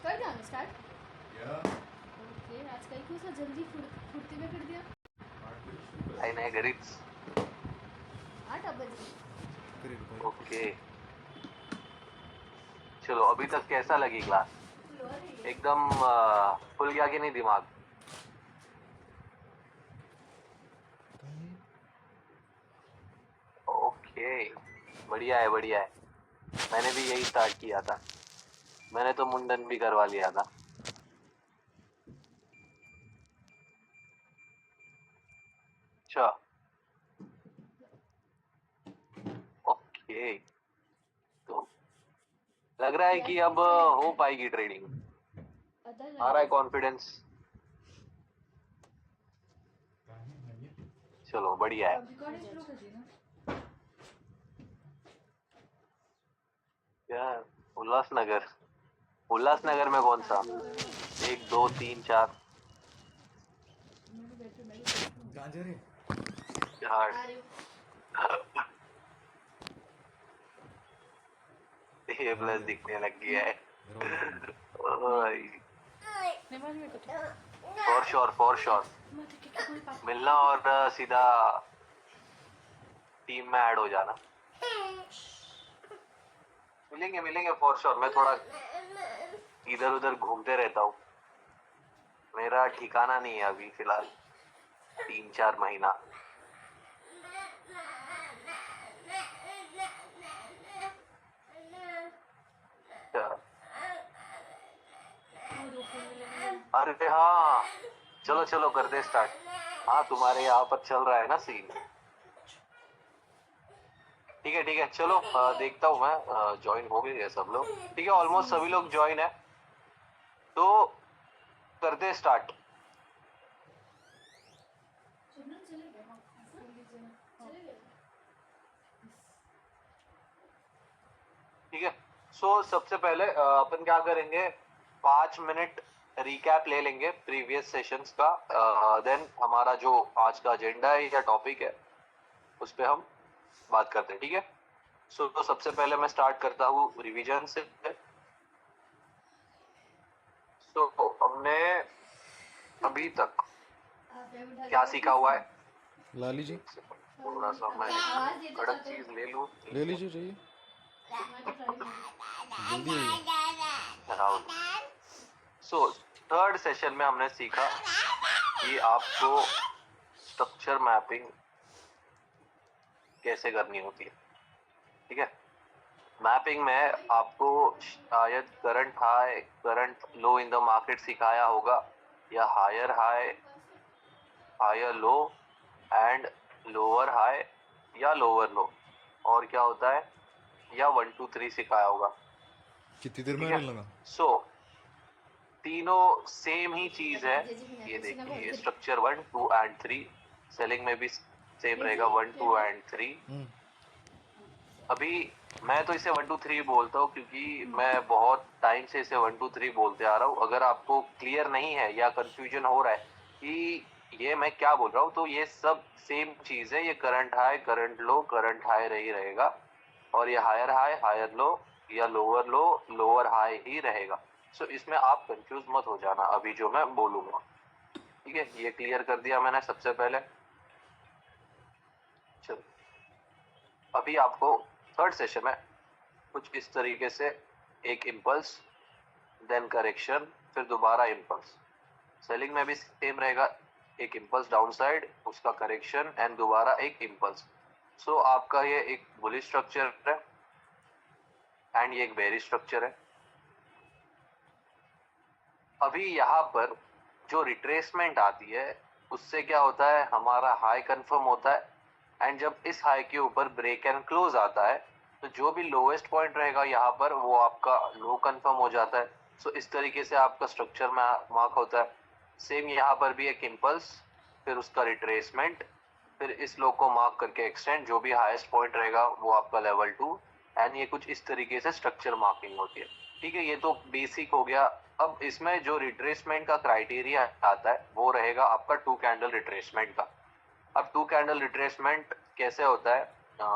कर दिया हमने स्टार्ट या ओके आज काही क्यों सा जल्दी फुर्ती में कर दिया काही नाही घरीच 8 बजे ओके चलो अभी तक कैसा लगी क्लास एकदम खुल गया कि नहीं दिमाग ओके बढ़िया है मैंने भी यही स्टार्ट किया था मैंने तो मुंडन भी करवा लिया था अच्छा ओके तो लग रहा है कि अब हो पाएगी ट्रेडिंग आ रहा है कॉन्फिडेंस चलो बढ़िया है क्या उल्लासनगर में कौन सा 1 2 3 4 ये प्लस दिखने लग गया है फॉर श्योर मिलना और सीधा टीम में ऐड हो जाना मिलेंगे फॉर श्योर मैं थोड़ा इधर उधर घूमते रहता हूँ मेरा ठिकाना नहीं है अभी फिलहाल 3-4 महीना अरे हाँ चलो करते स्टार्ट हाँ तुम्हारे यहाँ पर चल रहा है ना सीन ठीक है चलो देखता हूँ मैं ज्वाइन हो गए सब लोग ठीक है ऑलमोस्ट सभी लोग ज्वाइन है तो करते स्टार्ट ठीक है सो सबसे पहले अपन क्या करेंगे 5 मिनट रिकैप ले लेंगे प्रीवियस सेशंस का देन हमारा जो आज का एजेंडा है या टॉपिक है उस पर हम बात करते हैं ठीक है सो तो सबसे पहले मैं स्टार्ट करता हूँ रिवीजन से सो हमने अभी तक क्या सीखा हुआ है लाली जी थोड़ा सा मैं कड़क चीज ले लूं ले लीजिए चाहिए जल्दी सो थर्ड सेशन में हमने सीखा कि आपको स्ट्रक्चर मैपिंग कैसे करनी होती है ठीक है मैपिंग में आपको शायद current high current low in the market सिखाया होगा या higher high higher low and lower high या लोअर लो और क्या होता है या 1 2 3 सिखाया होगा कितनी देर में आने लगा सो तीनों सेम ही चीज है ये देखिए स्ट्रक्चर 1 2 एंड 3 सेलिंग में भी सेम रहेगा 1 2 एंड 3 अभी मैं तो इसे 1 2 3 बोलता हूँ क्योंकि मैं बहुत टाइम से इसे 1 2 3 बोलते आ रहा हूँ अगर आपको क्लियर नहीं है या कंफ्यूजन हो रहा है कि ये मैं क्या बोल रहा हूँ तो ये सब सेम चीज है ये करंट हाई करंट लो करंट हाई ही रहेगा और ये हायर हाई हायर लो या लोअर लो लोअर हाई ही रहेगा सो इसमें आप कंफ्यूज मत हो जाना अभी जो मैं बोलूंगा ठीक है ये क्लियर कर दिया मैंने सबसे पहले चलो अभी आपको थर्ड सेशन में कुछ इस तरीके से एक इम्पल्स देन करेक्शन फिर दोबारा इम्पल्स सेलिंग में भी सेम रहेगा एक इम्पल्स डाउन साइड उसका करेक्शन एंड दोबारा एक इम्पल्स सो आपका ये एक बुलिश स्ट्रक्चर है एंड ये एक बेरिश स्ट्रक्चर है अभी यहाँ पर जो रिट्रेसमेंट आती है उससे क्या होता है हमारा हाई कंफर्म होता है एंड जब इस हाई के ऊपर ब्रेक एंड क्लोज आता है तो जो भी लोएस्ट पॉइंट रहेगा यहाँ पर वो आपका लो कंफर्म हो जाता है सो इस तरीके से आपका स्ट्रक्चर में मार्क होता है सेम यहाँ पर भी एक इम्पल्स फिर उसका रिट्रेसमेंट फिर इस लो को मार्क करके एक्सटेंड जो भी हाईएस्ट पॉइंट रहेगा वो आपका लेवल 2 एंड ये कुछ इस तरीके से स्ट्रक्चर मार्किंग होती है ठीक है ये तो बेसिक हो गया अब इसमें जो रिट्रेसमेंट का क्राइटेरिया आता है वो रहेगा आपका 2 कैंडल रिट्रेसमेंट का अब 2 कैंडल रिट्रेसमेंट कैसे होता है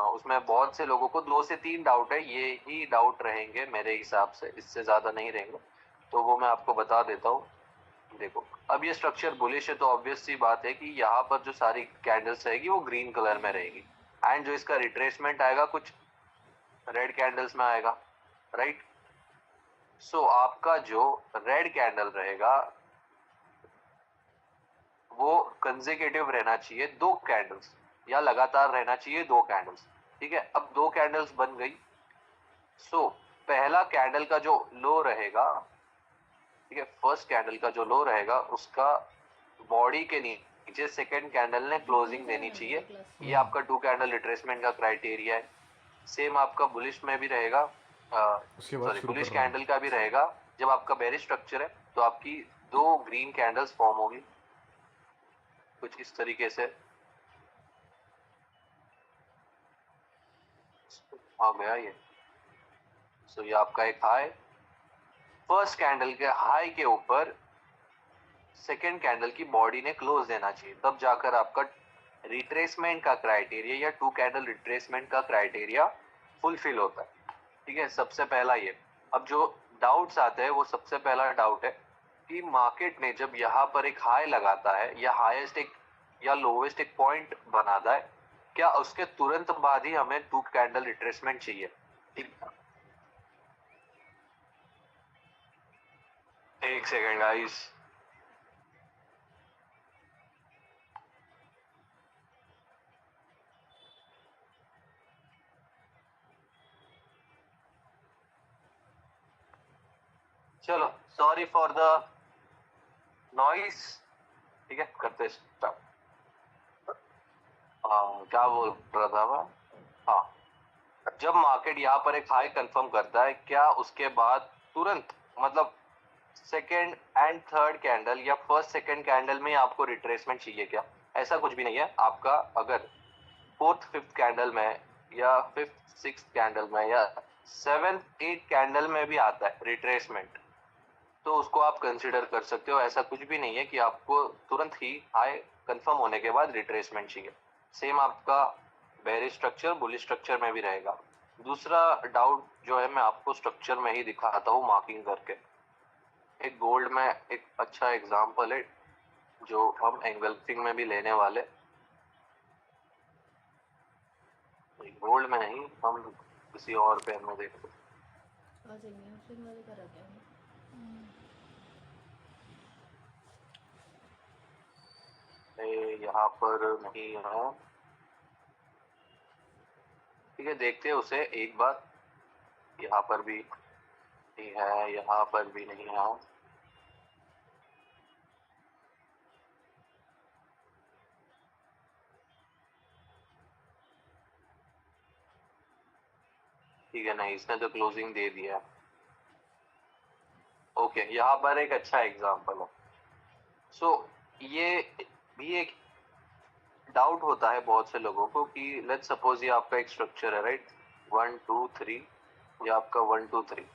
उसमें बहुत से लोगों को 2 से 3 डाउट है ये ही डाउट रहेंगे मेरे हिसाब से इससे ज्यादा नहीं रहेंगे तो वो मैं आपको बता देता हूँ। देखो, अब ये स्ट्रक्चर बुलिश है तो ऑब्वियस सी बात है कि यहाँ पर जो सारी कैंडल्स रहेगी वो ग्रीन कलर में रहेगी, एंड जो इसका रिट्रेसमेंट आएगा कुछ रेड कैंडल्स में आएगा, राइट। सो आपका जो रेड कैंडल रहेगा वो कंसेक्यूटिव रहना चाहिए, 2 कैंडल्स, या लगातार रहना चाहिए 2 कैंडल्स। ठीक है, अब 2 कैंडल्स बन गई। सो पहला कैंडल का जो लो रहेगा, ठीक है, फर्स्ट कैंडल का जो लो रहेगा उसका बॉडी के नीचे सेकंड कैंडल ने क्लोजिंग देनी चाहिए। ये आपका 2 कैंडल रिट्रेसमेंट का क्राइटेरिया है। सेम आपका बुलिश में भी रहेगा, उसके बाद शुरू बुलिश कर रहा हूँ। कैंडल का भी रहेगा। जब आपका बेरिश स्ट्रक्चर है तो आपकी 2 ग्रीन कैंडल्स फॉर्म होगी कुछ इस तरीके से। आ गया ये। सो ये आपका एक हाई, फर्स्ट कैंडल के हाई के ऊपर सेकेंड कैंडल की बॉडी ने क्लोज देना चाहिए, तब जाकर आपका रिट्रेसमेंट का क्राइटेरिया या 2 कैंडल रिट्रेसमेंट का क्राइटेरिया फुलफिल होता है। ठीक है, सबसे पहला ये। अब जो डाउट्स आते हैं वो सबसे पहला डाउट है कि मार्केट ने जब यहाँ पर एक हाई लगाता है या हाईएस्ट एक या लोवेस्ट एक पॉइंट बनाता है, क्या उसके तुरंत बाद ही हमें 2 कैंडल रिट्रेसमेंट चाहिए? एक सेकेंड गाइस। चलो, सॉरी फॉर द नॉइस। ठीक है, करते स्टार्ट। क्या बोल रहा था मैं? हाँ, जब मार्केट यहाँ पर एक हाई कंफर्म करता है, क्या उसके बाद तुरंत, मतलब सेकेंड एंड थर्ड कैंडल या फर्स्ट सेकेंड कैंडल में आपको रिट्रेसमेंट चाहिए क्या? ऐसा कुछ भी नहीं है। आपका अगर फोर्थ फिफ्थ कैंडल में या फिफ्थ सिक्स कैंडल में या सेवेंथ एट कैंडल में भी आता है रिट्रेसमेंट, तो उसको आप कंसिडर कर सकते हो। ऐसा कुछ भी नहीं है कि आपको तुरंत ही हाई कंफर्म होने के बाद रिट्रेसमेंट चाहिए। सेम आपका बेरिश स्ट्रक्चर बुलिश स्ट्रक्चर में भी रहेगा। दूसरा डाउट जो है मैं आपको स्ट्रक्चर में ही दिखाता हूँ मार्किंग करके। एक गोल्ड में एक अच्छा एग्जांपल है जो हम एंगल्फिंग में भी लेने वाले। गोल्ड में नहीं, हम किसी और पेन में देखते। आ जाइए, फिर वाले करा क्या है? यहाँ पर नहीं है। ठीक है, देखते हैं उसे एक बार। यहाँ पर भी नहीं है, यहाँ पर भी नहीं है। ठीक है, नहीं, इसने तो क्लोजिंग दे दिया। ओके, यहाँ पर एक अच्छा एग्जांपल है। सो ये भी एक डाउट होता है बहुत से लोगों को कि लेट्स सपोज ये आपका एक स्ट्रक्चर है, राइट, 1 2 3, ये आपका 1 2 3।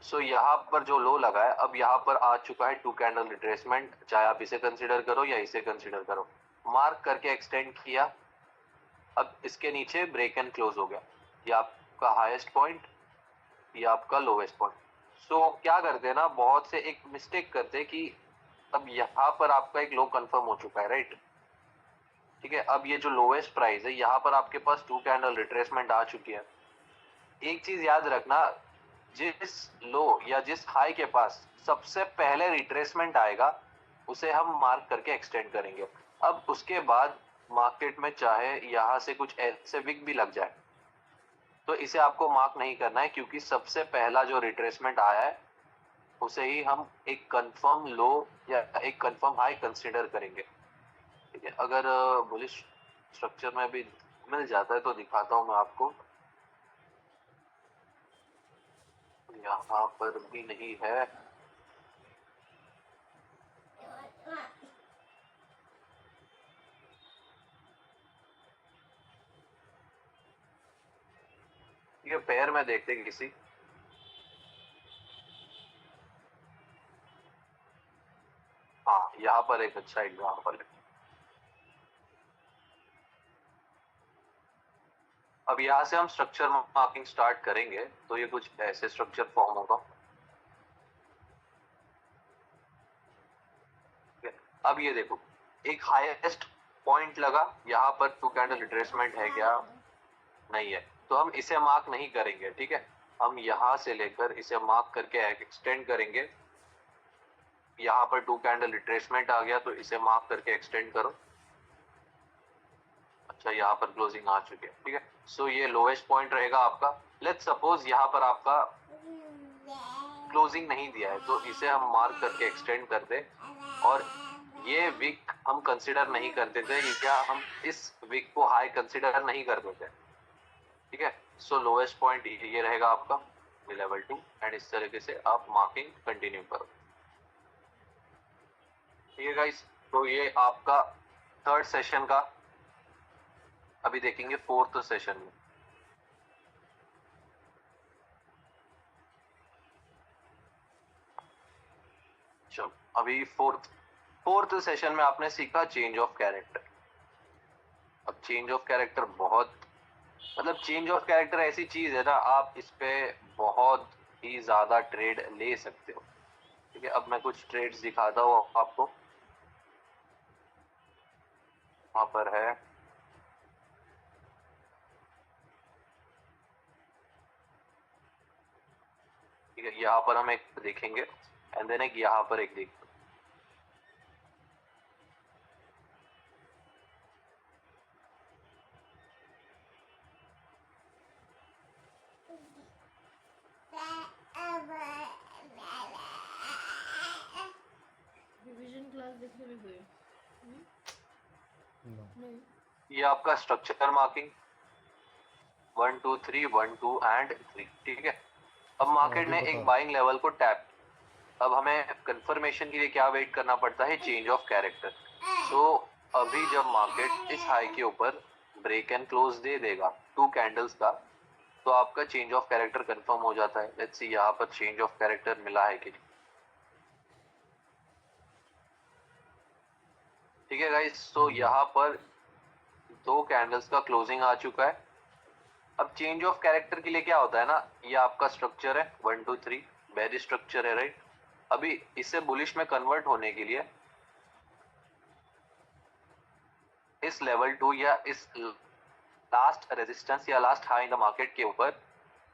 सो यहाँ पर जो लो लगा है, अब यहाँ पर आ चुका है 2 कैंडल रिट्रेसमेंट, चाहे आप इसे कंसिडर करो या इसे कंसिडर करो। मार्क करके एक्सटेंड किया, अब इसके नीचे ब्रेक एंड क्लोज हो गया। ये आपका हाईएस्ट पॉइंट, ये आपका लोवेस्ट पॉइंट। सो क्या करते हैं ना, बहुत से एक मिस्टेक करते हैं कि अब यहाँ पर आपका एक लो कंफर्म हो चुका है, राइट। ठीक है, अब ये जो लोवेस्ट प्राइस है यहाँ पर आपके पास 2 कैंडल रिट्रेसमेंट आ चुकी है। एक चीज याद रखना, जिस लो या जिस हाई के पास सबसे पहले रिट्रेसमेंट आएगा उसे हम मार्क करके एक्सटेंड करेंगे। अब उसके बाद मार्केट में चाहे यहाँ से कुछ ऐसे विक भी लग जाए तो इसे आपको मार्क नहीं करना है, क्योंकि सबसे पहला जो रिट्रेसमेंट आया है उसे ही हम एक कंफर्म लो या एक कंफर्म हाई कंसीडर करेंगे। ठीक है, अगर बुलिश स्ट्रक्चर में भी मिल जाता है तो दिखाता हूँ मैं आपको। यहाँ पर भी नहीं है। ये पैर में देखते हैं किसी। हाँ, यहाँ पर एक अच्छा एग्जाम्पल है। अब यहाँ से हम स्ट्रक्चर मार्किंग स्टार्ट करेंगे तो ये कुछ ऐसे स्ट्रक्चर फॉर्म होगा। अब ये देखो एक हाईएस्ट पॉइंट लगा, यहाँ पर 2 कैंडल रिट्रेसमेंट है क्या? नहीं है, तो हम इसे मार्क नहीं करेंगे, ठीक है। हम यहाँ से लेकर इसे मार्क करके एक्सटेंड करेंगे। यहाँ पर 2 कैंडल रिट्रेसमेंट आ गया तो इसे मार्क करके एक्सटेंड करो। अच्छा, यहाँ पर क्लोजिंग आ चुकी है, ठीक है। सो ये लोएस्ट पॉइंट रहेगा आपका। लेट्स सपोज यहाँ पर आपका क्लोजिंग नहीं दिया है, तो इसे हम मार्क करके एक्सटेंड कर दे। और ये वीक हम कंसिडर नहीं करते थे, या हम इस वीक को हाई कंसिडर नहीं करते थे, ठीक है। सो लोएस्ट पॉइंट ये रहेगा आपका लेवल 2, एंड इस तरीके से आप मार्किंग कंटिन्यू करो, ठीक है गाइस। तो ये आपका थर्ड सेशन का, अभी देखेंगे फोर्थ सेशन में। चलो अभी फोर्थ सेशन में आपने सीखा चेंज ऑफ कैरेक्टर। अब चेंज ऑफ कैरेक्टर बहुत, मतलब चेंज ऑफ कैरेक्टर ऐसी चीज है ना, आप इस पे बहुत ही ज्यादा ट्रेड ले सकते हो, ठीक है। अब मैं कुछ ट्रेड्स दिखाता हूँ आपको। वहां पर है, ठीक है। यहाँ पर हम एक देखेंगे एंड देन एक यहाँ पर एक देखेंगे। रिवीजन क्लास देखने में हुए नहीं। ये आपका स्ट्रक्चर मार्किंग 1 2 3 1 2 एंड 3, ठीक है। अब मार्केट ने एक बाइंग लेवल को टैप, अब हमें कंफर्मेशन के लिए क्या वेट करना पड़ता है? Change of character. सो अभी जब मार्केट इस हाई के ऊपर ब्रेक एंड क्लोज दे देगा 2 कैंडल्स का, तो आपका चेंज ऑफ कैरेक्टर कंफर्म हो जाता है। लेट्स सी यहाँ पर चेंज ऑफ कैरेक्टर मिला है कि, ठीक है गाइस। तो यहाँ पर 2 कैंडल्स का क्लोजिंग आ चुका है। अब चेंज ऑफ कैरेक्टर के लिए क्या होता है ना, ये आपका स्ट्रक्चर है 1 2 3, बेरिश स्ट्रक्चर है, राइट। अभी इससे बुलिश में कन्वर्ट होने के लिए इस लेवल 2 या इस लास्ट रेजिस्टेंस या last high in the market के ऊपर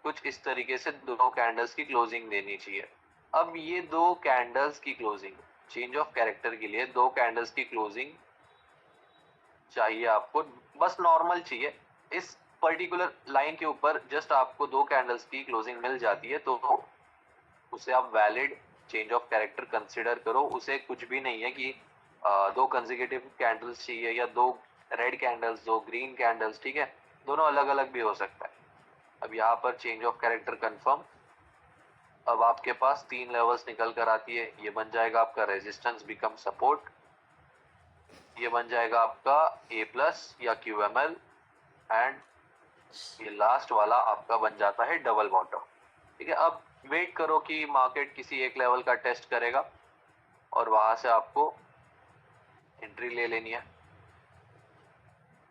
कुछ इस तरीके से 2 कैंडल्स की क्लोजिंग देनी चाहिए। अब ये 2 कैंडल्स की क्लोजिंग चेंज ऑफ कैरेक्टर के लिए 2 कैंडल्स की क्लोजिंग चाहिए आपको, बस नॉर्मल चाहिए। इस पर्टिकुलर लाइन के ऊपर जस्ट आपको 2 कैंडल्स की क्लोजिंग मिल जाती है तो उसे आप valid change of character consider करो। उसे कुछ भी नहीं है कि 2 कंसेक्यूटिव कैंडल्स चाहिए या 2 रेड कैंडल्स, 2 ग्रीन कैंडल्स, ठीक है। दोनों अलग अलग भी हो सकता है। अब यहाँ पर चेंज ऑफ कैरेक्टर कंफर्म। अब आपके पास 3 लेवल्स निकल कर आती है। ये बन जाएगा आपका रेजिस्टेंस बिकम सपोर्ट, ये बन जाएगा आपका ए प्लस या QML, एंड ये लास्ट वाला आपका बन जाता है डबल बॉटम, ठीक है। अब वेट करो कि मार्केट किसी एक लेवल का टेस्ट करेगा और वहां से आपको एंट्री ले लेनी है।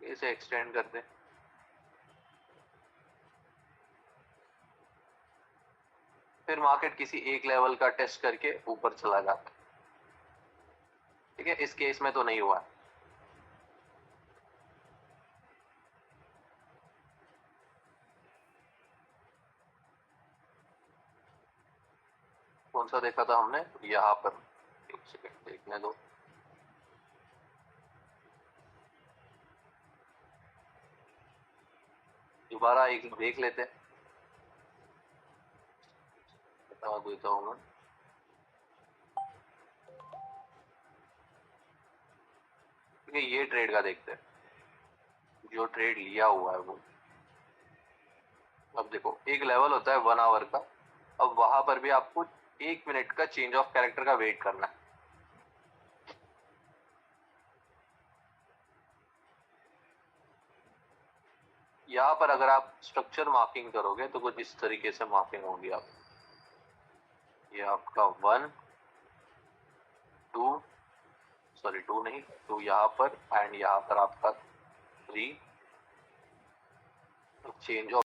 इसे एक्सटेंड कर दे, फिर मार्केट किसी एक लेवल का टेस्ट करके ऊपर चला जाता है, ठीक है। इस केस में तो नहीं हुआ। कौन सा देखा था हमने? यहाँ पर, एक सेकंड देखने दो। दोबारा एक देख लेते हैं, बता देता हूँ मैं। ठीक है, ये ट्रेड का देखते हैं, जो ट्रेड लिया हुआ है वो। अब देखो एक लेवल होता है 1 आवर का, अब वहां पर भी आपको 1 मिनट का चेंज ऑफ कैरेक्टर का वेट करना है। यहाँ पर अगर आप स्ट्रक्चर मार्किंग करोगे तो कुछ इस तरीके से मार्किंग होगी। आप ये आपका 1 2, सॉरी 2 नहीं, 2 यहाँ पर एंड यहाँ पर आपका 3 चेंज ऑफ